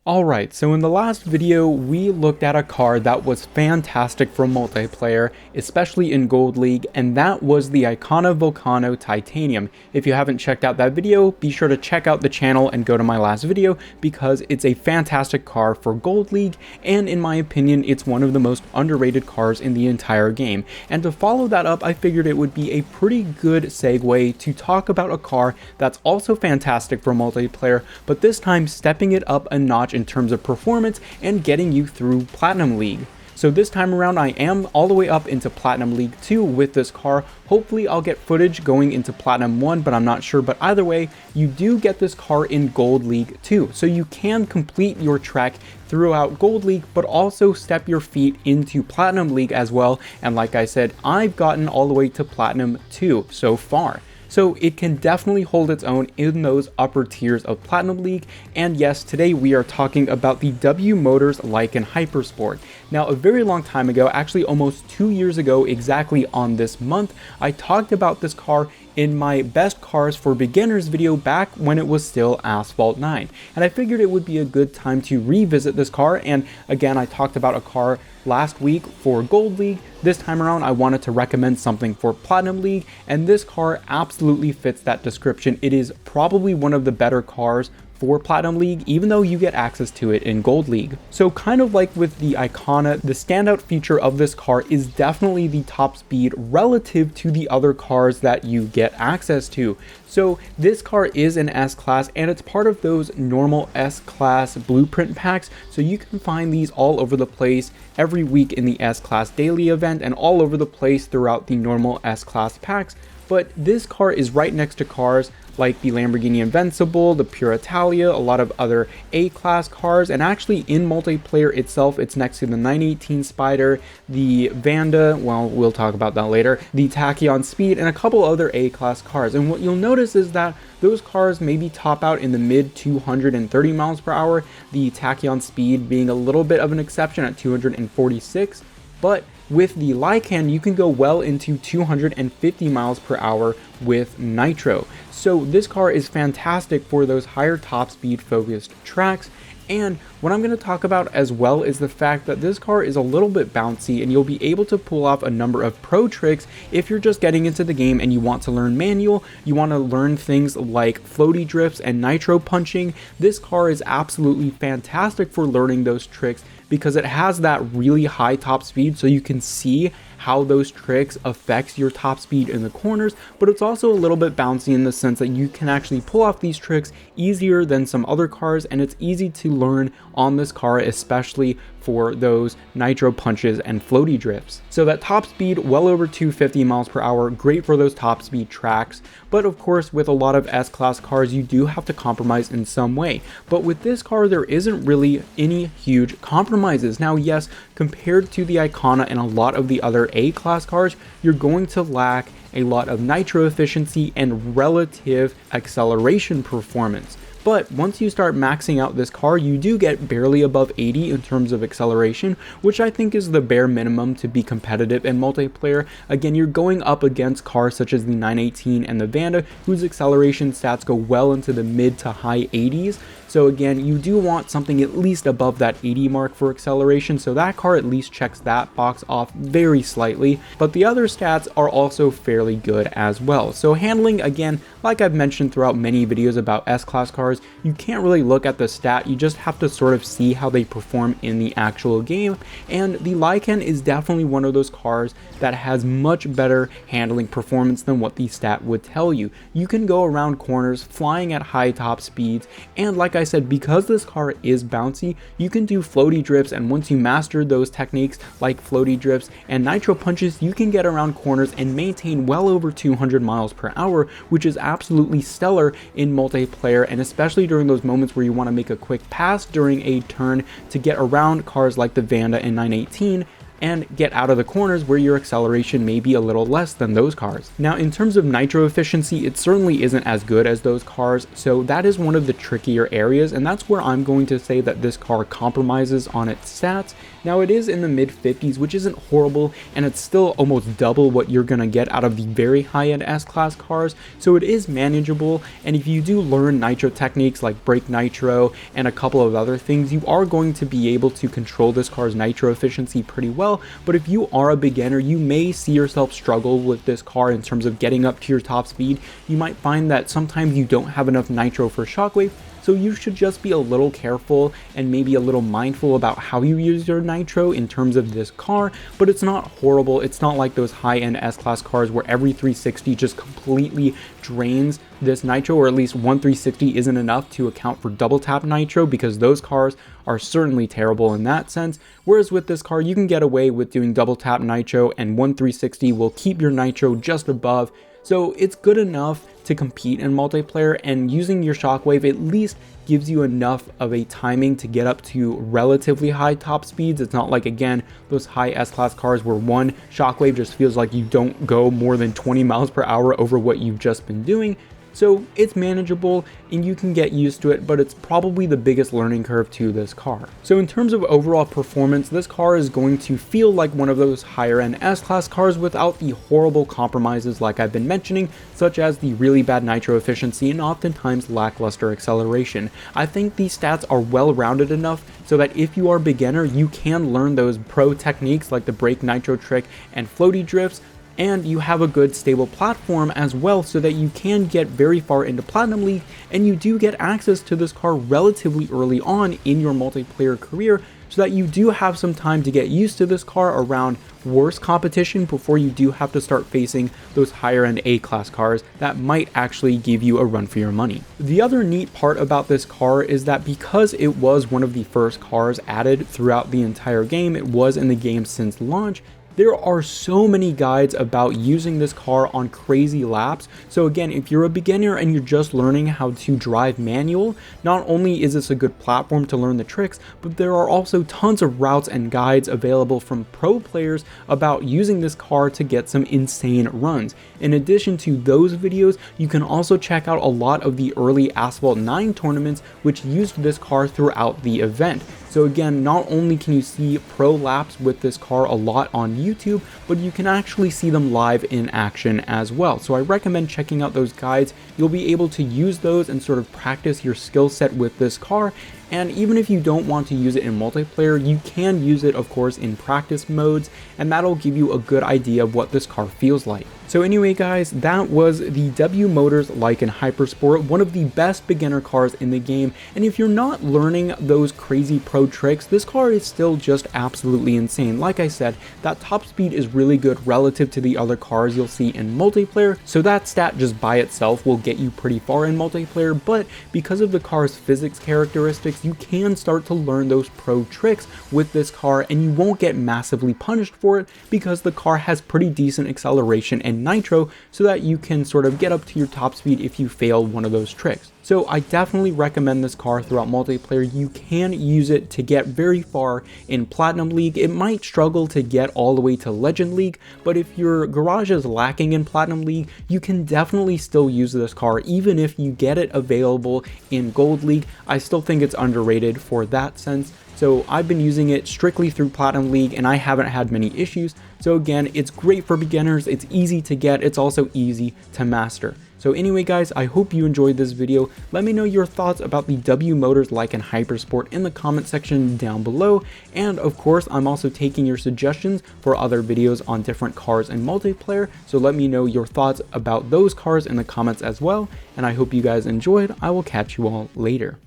Alright, so in the last video, we looked at a car that was fantastic for multiplayer, especially in Gold League, and that was the Icona Volcano Titanium. If you haven't checked out that video, be sure to check out the channel and go to my last video, because it's a fantastic car for Gold League, and in my opinion, it's one of the most underrated cars in the entire game. And to follow that up, I figured it would be a pretty good segue to talk about a car that's also fantastic for multiplayer, but this time stepping it up a notch in terms of performance and getting you through Platinum League. So this time around I am all the way up into Platinum League 2 with this car. Hopefully I'll get footage going into Platinum 1, but I'm not sure. But either way, you do get this car in Gold League 2. So you can complete your trek throughout Gold League, but also step your feet into Platinum League as well. And like I said, I've gotten all the way to Platinum 2 so far. So it can definitely hold its own in those upper tiers of Platinum League. And yes, today we are talking about the W Motors LYKAN HYPERSPORT. Now, a very long time ago, actually almost 2 years ago exactly on this month, I talked about this car in my best cars for beginners video back when it was still Asphalt 9. And I figured it would be a good time to revisit this car. And again, I talked about a car last week for Gold League. This time around, I wanted to recommend something for Platinum League, and this car absolutely fits that description. It is probably one of the better cars for Platinum League, even though you get access to it in Gold League. So kind of like with the Icona, the standout feature of this car is definitely the top speed relative to the other cars that you get access to. So this car is an S-Class, and it's part of those normal S-Class blueprint packs, so you can find these all over the place every week in the S-Class daily event and all over the place throughout the normal S-Class packs. But this car is right next to cars like the Lamborghini Invincible, the Pure Italia, a lot of other A-Class cars, and actually in multiplayer itself, it's next to the 918 Spider, the Vanda, well, we'll talk about that later, the Tachyon Speed, and a couple other A-Class cars. And what you'll notice is that those cars maybe top out in the mid 230 miles per hour, the Tachyon Speed being a little bit of an exception at 246, but with the LYKAN, you can go well into 250 miles per hour with Nitro. So this car is fantastic for those higher top speed focused tracks. And what I'm going to talk about as well is the fact that this car is a little bit bouncy, and you'll be able to pull off a number of pro tricks if you're just getting into the game and you want to learn manual, you want to learn things like floaty drifts and nitro punching. This car is absolutely fantastic for learning those tricks because it has that really high top speed, so you can see how those tricks affects your top speed in the corners, but it's also a little bit bouncy in the sense that you can actually pull off these tricks easier than some other cars, and it's easy to learn on this car, especially for those nitro punches and floaty drifts. So that top speed, well over 250 miles per hour, great for those top speed tracks. But of course, with a lot of S-Class cars, you do have to compromise in some way. But with this car, there isn't really any huge compromises. Now, yes, compared to the Icona and a lot of the other A-Class cars, you're going to lack a lot of nitro efficiency and relative acceleration performance. But once you start maxing out this car, you do get barely above 80 in terms of acceleration, which I think is the bare minimum to be competitive in multiplayer. Again, you're going up against cars such as the 918 and the Vanda, whose acceleration stats go well into the mid to high 80s. So again, you do want something at least above that 80 mark for acceleration, so that car at least checks that box off very slightly, but the other stats are also fairly good as well. So handling, again, like I've mentioned throughout many videos about S-Class cars, you can't really look at the stat, you just have to sort of see how they perform in the actual game, and the LYKAN is definitely one of those cars that has much better handling performance than what the stat would tell you. You can go around corners flying at high top speeds, and like I said, because this car is bouncy, you can do floaty drifts, and once you master those techniques like floaty drifts and nitro punches, you can get around corners and maintain well over 200 miles per hour, which is absolutely stellar in multiplayer, and especially during those moments where you want to make a quick pass during a turn to get around cars like the Vanda and 918. and get out of the corners where your acceleration may be a little less than those cars. Now, in terms of nitro efficiency, it certainly isn't as good as those cars, so that is one of the trickier areas, and that's where I'm going to say that this car compromises on its stats. Now, it is in the mid 50s, which isn't horrible, and it's still almost double what you're gonna get out of the very high-end S-Class cars, so it is manageable. And if you do learn nitro techniques like brake nitro and a couple of other things, you are going to be able to control this car's nitro efficiency pretty well. But if you are a beginner, you may see yourself struggle with this car in terms of getting up to your top speed. You might find that sometimes you don't have enough nitro for shockwave, so you should just be a little careful and maybe a little mindful about how you use your nitro in terms of this car. But it's not horrible. It's not like those high-end S-Class cars where every 360 just completely drains this nitro, or at least one 360 isn't enough to account for double tap nitro, because those cars are certainly terrible in that sense. Whereas with this car, you can get away with doing double tap nitro, and one 360 will keep your nitro just above. So it's good enough to compete in multiplayer, and using your shockwave at least gives you enough of a timing to get up to relatively high top speeds. It's not like, again, those high S-Class cars where one shockwave just feels like you don't go more than 20 miles per hour over what you've just been doing. So it's manageable and you can get used to it, but it's probably the biggest learning curve to this car. So in terms of overall performance, this car is going to feel like one of those higher end S-Class cars without the horrible compromises like I've been mentioning, such as the really bad nitro efficiency and oftentimes lackluster acceleration. I think these stats are well rounded enough so that if you are a beginner, you can learn those pro techniques like the brake nitro trick and floaty drifts, and you have a good stable platform as well, so that you can get very far into Platinum League, and you do get access to this car relatively early on in your multiplayer career, so that you do have some time to get used to this car around worse competition before you do have to start facing those higher end A-Class cars that might actually give you a run for your money. The other neat part about this car is that because it was one of the first cars added throughout the entire game, it was in the game since launch, there are so many guides about using this car on crazy laps. So again, if you're a beginner and you're just learning how to drive manual, not only is this a good platform to learn the tricks, but there are also tons of routes and guides available from pro players about using this car to get some insane runs. In addition to those videos, you can also check out a lot of the early Asphalt 9 tournaments which used this car throughout the event. So again, not only can you see pro laps with this car a lot on YouTube, but you can actually see them live in action as well. So I recommend checking out those guides. You'll be able to use those and sort of practice your skill set with this car. And even if you don't want to use it in multiplayer, you can use it, of course, in practice modes, and that'll give you a good idea of what this car feels like. So anyway, guys, that was the W Motors LYKAN HYPERSPORT, one of the best beginner cars in the game. And if you're not learning those crazy pro tricks, this car is still just absolutely insane. Like I said, that top speed is really good relative to the other cars you'll see in multiplayer, so that stat just by itself will get you pretty far in multiplayer. But because of the car's physics characteristics, you can start to learn those pro tricks with this car, and you won't get massively punished for it because the car has pretty decent acceleration and nitro, so that you can sort of get up to your top speed if you fail one of those tricks. So I definitely recommend this car throughout multiplayer. You can use it to get very far in Platinum League. It might struggle to get all the way to Legend League, but if your garage is lacking in Platinum League, you can definitely still use this car even if you get it available in Gold League. I still think it's underrated for that sense. So I've been using it strictly through Platinum League and I haven't had many issues. So again, it's great for beginners, it's easy to get, it's also easy to master. So anyway, guys, I hope you enjoyed this video. Let me know your thoughts about the W Motors LYKAN HYPERSPORT in the comment section down below. And of course, I'm also taking your suggestions for other videos on different cars and multiplayer. So let me know your thoughts about those cars in the comments as well. And I hope you guys enjoyed. I will catch you all later.